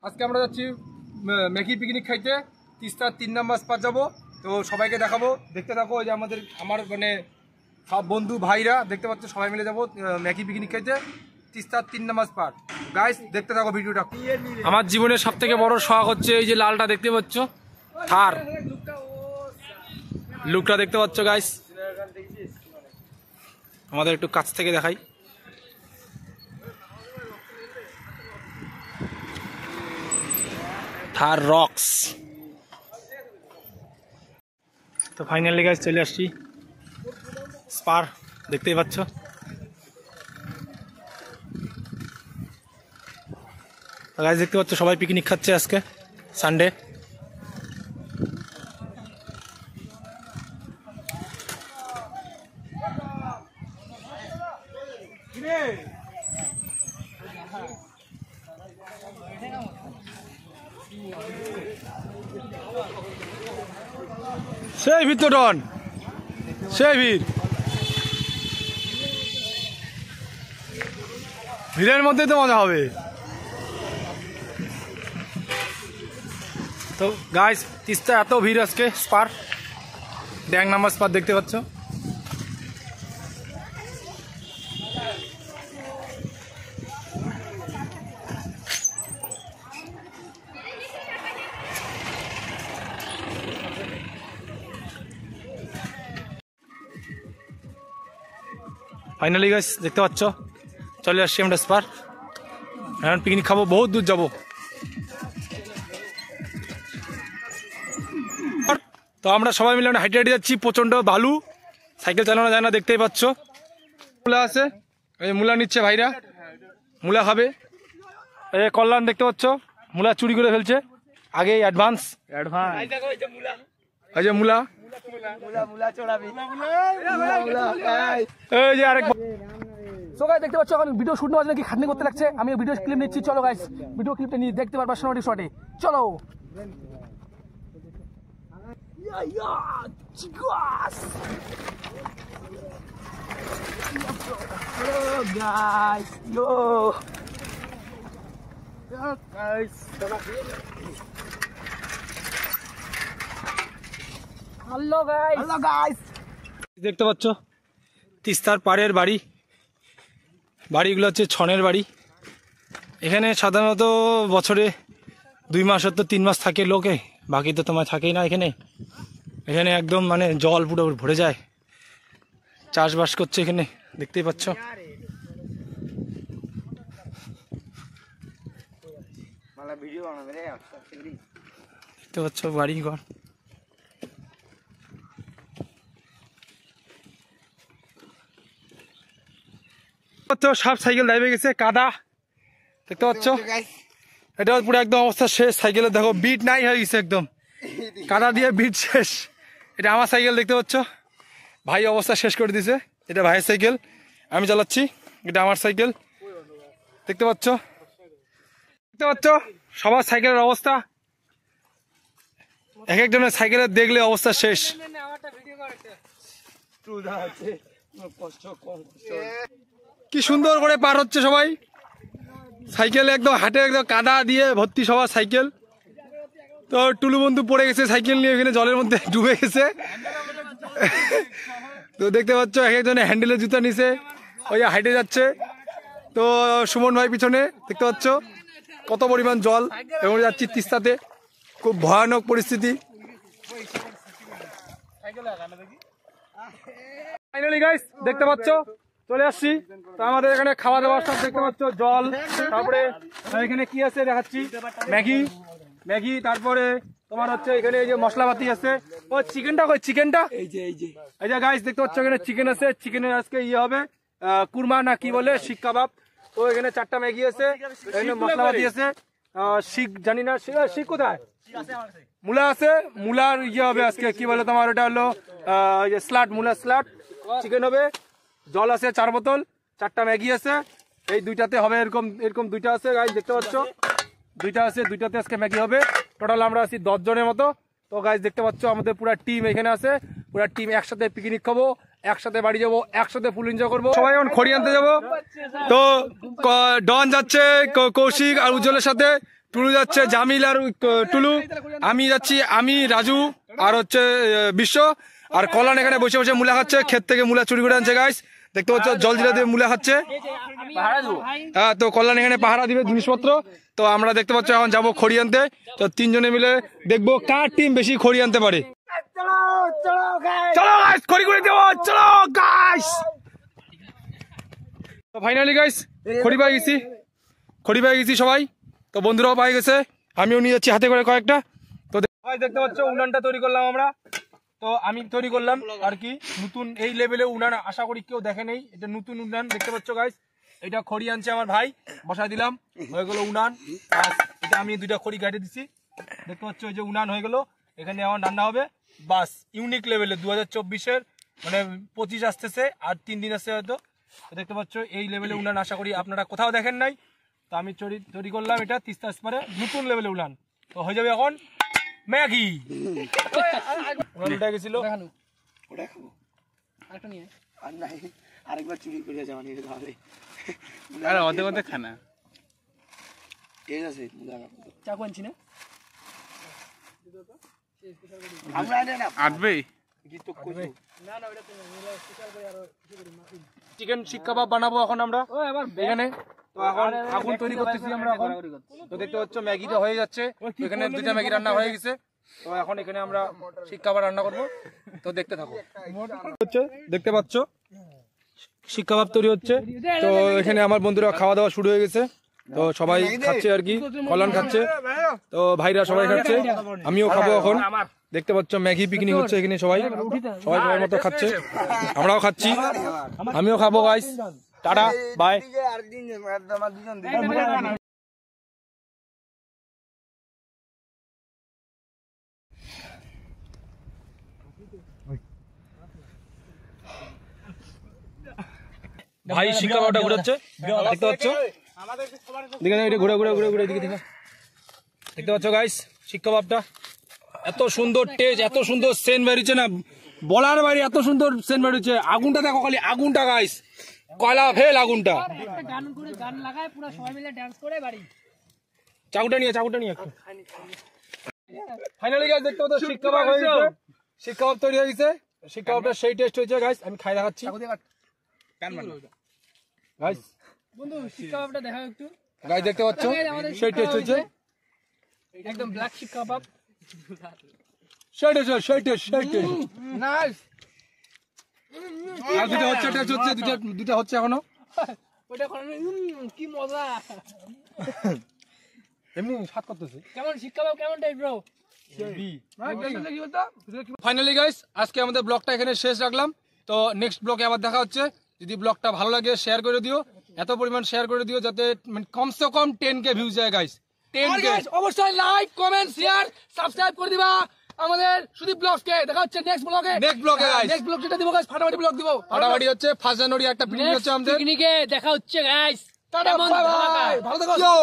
আজকে আমরা যাচ্ছি ম্যাগি পিকনিক খাইতে, তিস্তার 3 নম্বর স্পট যাবো। তো সবাইকে দেখাবো, দেখতে থাকো। এই যে আমার মানে সব বন্ধু ভাইরা দেখতে পাচ্ছ, সবাই মিলে যাবো ম্যাগি পিকনিক খাইতে, তিস্তার 3 নম্বর স্পট। গাইস দেখতে থাকো ভিডিওটা। আমার জীবনের সব থেকে বড় শখ হচ্ছে এই যে লালটা দেখতে পাচ্ছ, থার। লুকটা দেখতে পাচ্ছ গাইস, আমাদের একটু কাছ থেকে দেখাই। থার রক্স। তো ফাইনালি গাইস চলে আসছি স্পার, দেখতেই পাচ্ছ। গাইস দেখতে পাচ্ছ সবাই পিকনিক খাচ্ছে আজকে সানডে। সেই ভিড় তো ডন, সেই ভিড়ের মধ্যে তো মজা হবে। তো গাইস তিস্তা এত ভিড় আজকে, স্পার ড্যাং নাম্বার স্পার দেখতে পাচ্ছ। ফাইনালি গাইস দেখতে পাচ্ছ চলে আসছি আমরা স্পার। এখন পিকনিক খাবো, বহুত দূর যাবো। তো আমরা সবাই মিলে হাইটে হাইটে যাচ্ছি, প্রচন্ড বালু, সাইকেল চালানো যায় না, দেখতেই পাচ্ছ। মূলা আছে, এই মূলা নিচ্ছে ভাইরা, মূলা খাবে। এই কল্যাণ দেখতে পাচ্ছ মূলা চুরি করে ফেলছে আগে, অ্যাডভান্স। এই যে মূলা, এই যে আরেক। সো গাইস দেখতে পাচ্ছ এখন ভিডিও শুট নেওয়ার জন্য কি খাটনি করতে লাগছে, আমি ভিডিও ক্লিপ নিচ্ছি। চলো গাইস ভিডিও ক্লিপটা নিয়ে দেখতে পারবা সোনাটি শটে, চলো। হ্যালো গাইস দেখতে পাচ্ছ তিস্তার পাড়ের বাড়ি, বাড়িগুলো হচ্ছে ছনের বাড়ি। এখানে সাধারণত বছরে 2 মাস তো 3 মাস থাকে লোকে, বাকি তো তোমার থাকেই না এখানে। এখানে একদম মানে জল পুরো ভরে যায়, চাষবাস করছে এখানে, দেখতেই পাচ্ছ। দেখতে পাচ্ছ বাড়ি ঘর। সব সাইকেল দাইবে গেছে, কাদা দেখতে পাচ্ছ। এটা পুরো একদম অবস্থা শেষ, সাইকেলের দেখো বিট নাই হয়ে গেছে, একদম কাদা দিয়ে বিট শেষ। এটা আমার সাইকেল দেখতে পাচ্ছ, ভাই অবস্থা শেষ করে দিছে। এটা ভাইয়ের সাইকেল, আমি চালাচ্ছি। এটা আমার সাইকেল দেখতে পাচ্ছ, দেখতে পাচ্ছ সবার সাইকেলের অবস্থা। এক একজনের সাইকেলের দেখলে অবস্থা শেষ। কি সুন্দর করে পার হচ্ছে সবাই, সাইকেল একদম হাটে একদম কাদা দিয়ে ভর্তি সবার সাইকেল। তো টুলু বন্ধু পড়ে গেছে সাইকেল নিয়ে, এখানে জলের মধ্যে ডুবে গেছে। তো দেখতে পাচ্ছ এক একজনে হ্যান্ডেলের জুতা নিছে, ওই হাইটে যাচ্ছে। তো সুমন ভাই পিছনে দেখতে পাচ্ছ কত পরিমাণ জল, এবং যাচ্ছি তিস্তাতে, খুব ভয়ানক পরিস্থিতি। ফাইনালি গাইস দেখতে পাচ্ছ চলে আসছি। তো আমাদের এখানে খাওয়া দাওয়ার সব দেখতে পাচ্ছ, জল, তারপরে এখানে কি আছে দেখাচ্ছি, ম্যাগি, তারপরে তোমার হচ্ছে এখানে এই যে মশলাপাতি আছে। ও চিকেনটা কই, চিকেনটা এই যে গাইস দেখতে পাচ্ছ এখানে চিকেন আছে। চিকেনের আজকে ইয়ে হবে কুরমা না কি বলে, শিক কাবাব। তো এখানে 4টা ম্যাগি আছে, এখানে মশলাপাতি আছে, শিক জানি না, শিক কোথায়, মূলা আছে, মূলার ইয়ে হবে আজকে, কি বলে তোমার ওটা হলো স্লাট, মূলা স্লাট, চিকেন হবে, জল আছে 4 বোতল, 4টা ম্যাগি আছে। এই দুইটাতে হবে এরকম এরকম 2টা আছে গাইস দেখতে পাচ্ছ, 2টা আছে, 2টাতে আজকে ম্যাগি হবে। টোটাল আমরা আছি 10 জনের মতো। তো গাইস দেখতে পাচ্ছ আমাদের পুরো টিম এখানে আছে, পুরো টিম একসাথে পিকনিক খাবো, একসাথে বাড়ি যাবো, একসাথে ফুল এনজয় করবো। সবাই এখন খড়ি আনতে যাবো। তো ডন যাচ্ছে কৌশিক আর উজ্জ্বলের সাথে, টুলু যাচ্ছে, জামিল আর টুলু, আমি যাচ্ছি, আমি রাজু আর হচ্ছে বিশ্ব, আর কল্যাণ এখানে বসে বসে মূলা খাচ্ছে, ক্ষেত থেকে মূলা চুরি করে আনছে গাইস, দেখতে পাচ্ছ জলজিরা দিয়ে মূলা খাচ্ছে। হ্যাঁ, তো কল্যাণ এখানে পাহারা দিবে জিনিসপত্র। তো আমরা দেখতে পাচ্ছ এখন যাবো খড়ি আনতে। তো 3 জনে মিলে দেখবো কার টিম বেশি খড়ি আনতে পারে। চলো গাইস, খড়ি করে দেবো, চলো গাইস। তো ফাইনালি গাইস খড়ি পেয়ে গেছি সবাই। তো বন্ধুরাও পাই গেছে, আমিও নিয়ে যাচ্ছি হাতে করে কয়েকটা। তো দেখতে পাচ্ছ উনানটা তৈরি করলাম আমরা। তো আমি তৈরি করলাম আর কি নতুন এই লেভেলে উনান, আশা করি কেউ দেখে নেই, এটা নতুন উনান দেখতে পাচ্ছ গাইস। এটা খড়ি আনছে আমার ভাই, বসাই দিলাম, হয়ে গেল উনান। এটা আমি 2টা খড়ি গাড়ি দিছি, দেখতে পাচ্ছ ওই যে উনান হয়ে গেল। এখানে আমার রান্না হবে বাস ইউনিক লেভেলে 2024-এর মানে 25 আসতেছে, আর 3 দিন আসছে হয়তো। দেখতে পাচ্ছ এই লেভেলে উনান, আশা করি আপনারা কোথাও দেখেন নাই। তো আমি তৈরি করলাম এটা তিস্তা স্পারে নতুন লেভেলে উনান। তো হয়ে যাবে এখন ম্যাগি। উঠে গেছিল, আরেকবার চুরি করে যাওয়া নিয়ে তাহলে অর্ধেক খানা ঠিক আছে। চাকু আনছি না আমরা আটবে চিকেন শিক কাবাব বানাবো এখন আমরা এখানে। তো এখন আগুন তৈরি করতেছি আমরা এখন। তো দেখতে পাচ্ছ ম্যাগিটা হয়ে যাচ্ছে, এখানে 2টা ম্যাগি রান্না হয়ে গেছে। তো এখন এখানে আমরা শিক কাবাব রান্না করবো, তো দেখতে থাকো। দেখতে পাচ্ছ শিক কাবাব তৈরি হচ্ছে। তো এখানে আমার বন্ধুরা খাওয়া দাওয়া শুরু হয়ে গেছে, তো সবাই খাচ্ছে আর কি, কল্যাণ খাচ্ছে, তো ভাইরা সবাই খাচ্ছে, আমিও খাবো এখন। দেখতে পাচ্ছ ম্যাগি পিকনিক হচ্ছে এখানে, সবাই সবার মতো খাচ্ছে, আমরাও খাচ্ছি, আমিও খাবো গাইস। Tata bye. ভাই শিক কাবাবটা ঘুরাচ্ছে, দেখতে পাচ্ছ, ঘুরে দেখতে পাচ্ছ গাইস শিক কাবাবটা। এত সুন্দর টেস্ট, এত সুন্দর সেন্ট বেরিয়েছে না বলার বাইরে, এত সুন্দর সেন্ট বেরিয়েছে। আগুনটা দেখো খালি, আগুনটা গাইস, কয়লা ফেল আগুনটা। চাকুটা নিয়ে একটু। ফাইনালি গাইস দেখতে পাচ্ছ শিক কাবাব হয়ে গেছে, শিক কাবাব তৈরি হয়ে গেছে। শিক কাবাবটা সেই টেস্ট হয়েছে গাইস, আমি খাই দেখাচ্ছি গাইস। বন্ধু শিক কাবাবটা দেখাও একটু গাইস, দেখতে পাচ্ছ সেই টেস্ট হয়েছে, একদম ব্ল্যাক শিক কাবাব। সেই টেস্ট নাইস। আর দুটো হচ্ছে, টেস্ট হচ্ছে, দুটো হচ্ছে এখনো। ওটা কি মজা, এমনি স্বাদ করতেছে। কেমন শিক কাবাব, কেমন টাইপ ব্রো? ফাইনালি গাইস আজকে আমাদের ব্লগটা এখানে শেষ রাখলাম। তো নেক্সট ব্লগে আবার দেখা হচ্ছে। যদি ব্লগটা ভালো লাগে শেয়ার করে দিও, এত পরিমাণ শেয়ার করে দিও যাতে কমসে কম 10K ভিউজ যায় গাইস। 10K অবশ্যই লাইক কমেন্ট শেয়ার সাবস্ক্রাইব করে দিবা আমাদের সুদীপ ব্লগকে। দেখা হচ্ছে নেক্সট ব্লগে গাইস। নেক্সট ব্লগ যেটা দিব গাইস, ফাটাফাটি ব্লগ দিব। ফাটাফাটি হচ্ছে 1 জানুয়ারি একটা পিকনিক হচ্ছে আমাদের। পিকনিকে দেখা হচ্ছে গাইস। ভালো থাকো।